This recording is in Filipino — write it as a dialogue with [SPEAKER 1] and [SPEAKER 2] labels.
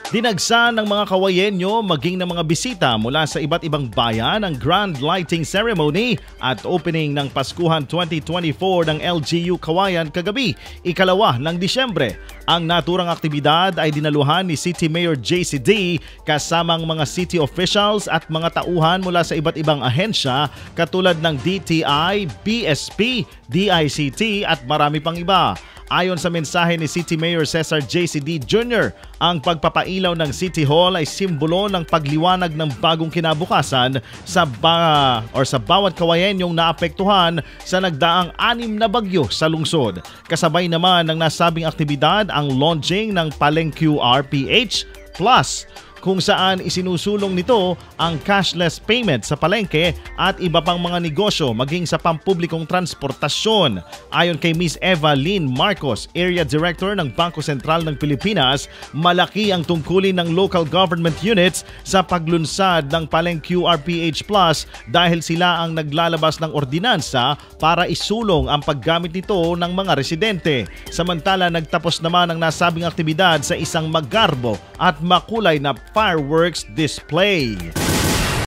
[SPEAKER 1] Dinagsa ng mga Kawayenyo maging ng mga bisita mula sa iba't ibang bayan ang grand lighting ceremony at opening ng Paskuhan 2024 ng LGU Kawayan kagabi, 2 ng Disyembre. Ang naturang aktibidad ay dinaluhan ni City Mayor JCD kasamang mga city officials at mga tauhan mula sa iba't ibang ahensya katulad ng DTI, BSP, DICT at marami pang iba. Ayon sa mensahe ni City Mayor Cesar JCD Jr., ang pagpapailaw ng City Hall ay simbolo ng pagliwanag ng bagong kinabukasan sa bawat Kawayenyong naapektuhan sa nagdaang 6 na bagyo sa lungsod. Kasabay naman ng nasabing aktibidad ang launching ng Palengque RPH Plus, kung saan isinusulong nito ang cashless payment sa palengke at iba pang mga negosyo maging sa pampublikong transportasyon. Ayon kay Ms. Eva Lynn Marcos, Area Director ng Bangko Sentral ng Pilipinas, malaki ang tungkulin ng local government units sa paglunsad ng Palengque RPH Plus dahil sila ang naglalabas ng ordinansa para isulong ang paggamit nito ng mga residente. Samantala, nagtapos naman ang nasabing aktibidad sa isang magarbo at makulay na fireworks display.